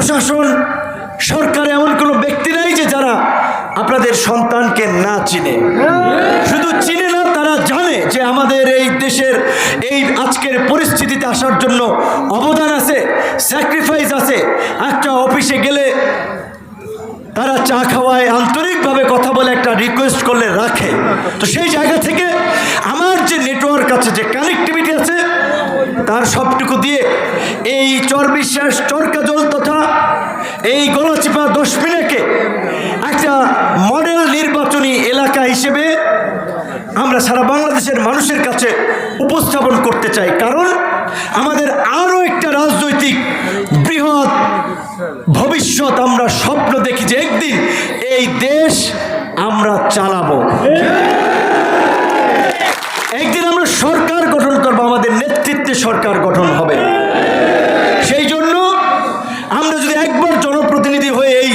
প্রশাসন সরকারে এমন কোনো ব্যক্তি নাই যে যারা আপনাদের সন্তানকে না চিনে। শুধু চিনে না, তারা জানে যে আমাদের এই দেশের এই আজকের পরিস্থিতিতে আসার জন্য অবদান আছে, স্যাক্রিফাইস আছে। একটা অফিসে গেলে তারা চা খাওয়ায়, আন্তরিকভাবে কথা বলে, একটা রিকোয়েস্ট করলে রাখে। তো সেই জায়গা থেকে আমার যে নেটওয়ার্ক আছে, যে কানেক্টিভিটি আছে, তার সবটুকু দিয়ে এই চরবিশ্বাস চরকাজল তথা এই গলাচিপা 10 মিনিটকে একটা মডেল নির্বাচনী এলাকা হিসেবে আমরা সারা বাংলাদেশের মানুষের কাছে উপস্থাপন করতে চাই। কারণ আমাদের আরও একটা রাজনৈতিক বৃহৎ ভবিষ্যৎ আমরা স্বপ্ন দেখি যে একদিন এই দেশ আমরা চালাবো, একদিন আমরা সরকার গঠন করবো, আমাদের নেতৃত্বে সরকার গঠন হবে। সেই জন্য আমরা যদি একবার জনপ্রতিনিধি হয়ে এই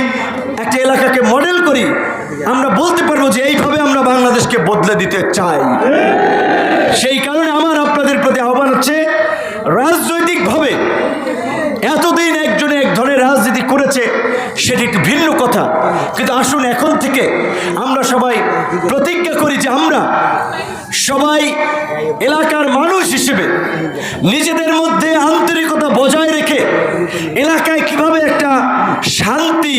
একটা এলাকাকে মডেল করি, আমরা বলতে পারবো যে এইভাবে আমরা বাংলাদেশকে বদলে দিতে চাই। সেই কারণে আমার আপনাদের প্রতি আহ্বান হচ্ছে, রাজনৈতিকভাবে এতদিন একজনে এক ধরনের রাজনীতি করেছে, সেটি একটু ভিন্ন কথা, কিন্তু আসুন এখন থেকে আমরা সবাই প্রতিজ্ঞা করি যে আমরা সবাই এলাকার মানুষ হিসেবে নিজেদের মধ্যে আন্তরিকতা বজায় রেখে এলাকায় কিভাবে একটা শান্তি,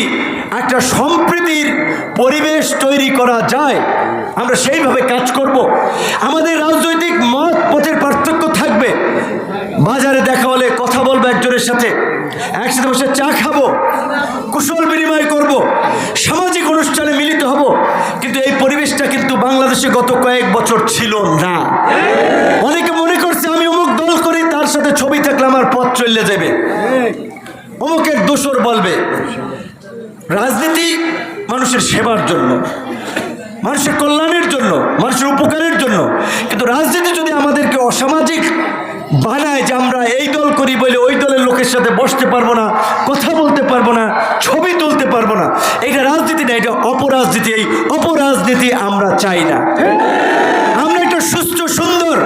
একটা সম্প্রীতির পরিবেশ তৈরি করা যায়, আমরা সেইভাবে কাজ করব। আমাদের রাজনৈতিক মত পথের পার্থক্য থাকবে, বাজারে দেখা হলে কথা বলবো একজনের সাথে, একসাথে বসে চা খাবো, কুশল বিনিময় করব, সামাজিক অনুষ্ঠানে মিলিত হব, কিন্তু এই পরিবেশটা কিন্তু বাংলাদেশে গত কয়েক বছর ছিল না। অনেকে মনে করছে আমি অমুক দল করি, তার সাথে ছবি থাকলে আমার পথ চলে যাবে, অমুকের দোসর বলবে। রাজনীতি মানুষের সেবার জন্য, মানুষের কল্যাণের জন্য, মানুষের উপকারের জন্য। কিন্তু রাজনীতি যদি আমাদেরকে অসামাজিক বানায় যে আমরা এই দল করি বলে ওই দলের লোকের সাথে বসতে পারবো না, কথা বলতে পারবো না, ছবি তুলতে পারবো না, এটা রাজনীতি না, এটা অপরাজনীতি। এই অপরাজনীতি আমরা চাই না। আমরা একটা সুস্থ, সুন্দর,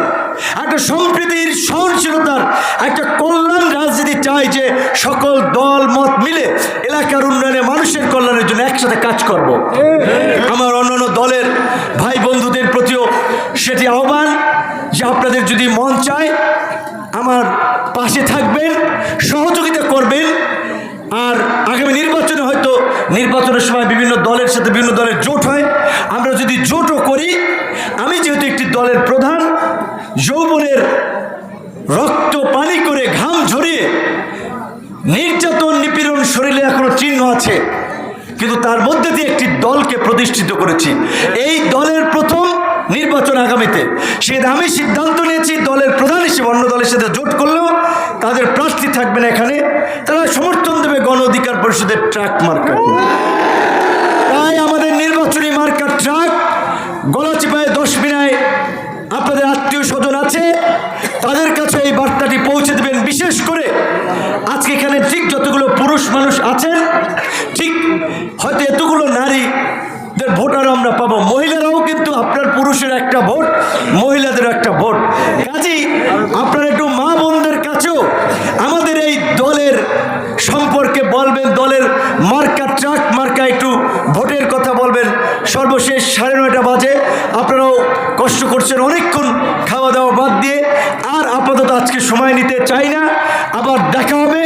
একটা সম্প্রীতির, সহনশীলতার, একটা কল্যাণ রাজনীতি চাই, যে সকল দল মত মিলে এলাকার উন্নয়নে, মানুষের কল্যাণের জন্য একসাথে কাজ করব। আমার অন্যান্য দলের ভাই বন্ধুদের প্রতিও সেটি আহ্বান যে আপনাদের যদি মন চায় আমার পাশে থাকবেন, সহযোগিতা করবেন। আর আগামী নির্বাচনে হয়তো নির্বাচনের সময় বিভিন্ন দলের সাথে বিভিন্ন দলের জোট হয়, আমরা যদি জোটও করি, আমি যেহেতু একটি দলের প্রধান, যৌবনের রক্ত পানি করে ঘাম ঝরিয়ে নির্যাতন নিপীড়ন শরীরে এখনো চিহ্ন আছে, কিন্তু তার মধ্যে দিয়ে একটি দলকে প্রতিষ্ঠিত করেছি। এই দলের প্রথম নির্বাচন আগামীতে, সেটা আমি সিদ্ধান্ত নিয়েছি দলের প্রধান হিসেবে অন্য দলের সাথে জোট করলেও তাদের প্রার্থী থাকবেন এখানে, তারা সমর্থন দেবে গণ অধিকার পরিষদের ট্রাক মার্কা। তাই আমাদের নির্বাচনী মার্কা ট্রাক। গলাচিপায় 10 মিনায় আপনাদের আত্মীয় স্বজন আছে, তাদের কাছে এই বার্তাটি পৌঁছে দেবেন। বিশেষ করে আজকে এখানে ঠিক যতগুলো পুরুষ মানুষ আছেন, ঠিক হয়তো এতগুলো নারীদের ভোটার আমরা পাবো। মহিলারাও কিন্তু আপনার পুরুষের একটা ভোট, মহিলাদের একটা ভোট। কাজেই আপনারা একটু মা বোনদের কাছেও আমাদের এই দলের সম্পর্কে বলবেন, দলের মার্কা ট্রাক মার্কা একটু ভোটের কথা বলবেন। সর্বশেষ 9:30 বাজে, আপনারাও কষ্ট করছেন অনেকক্ষণ খাওয়া দাওয়া বাদ দিয়ে, আর আপাতত আজকে সময় নিতে চাই না। আবার দেখা হবে।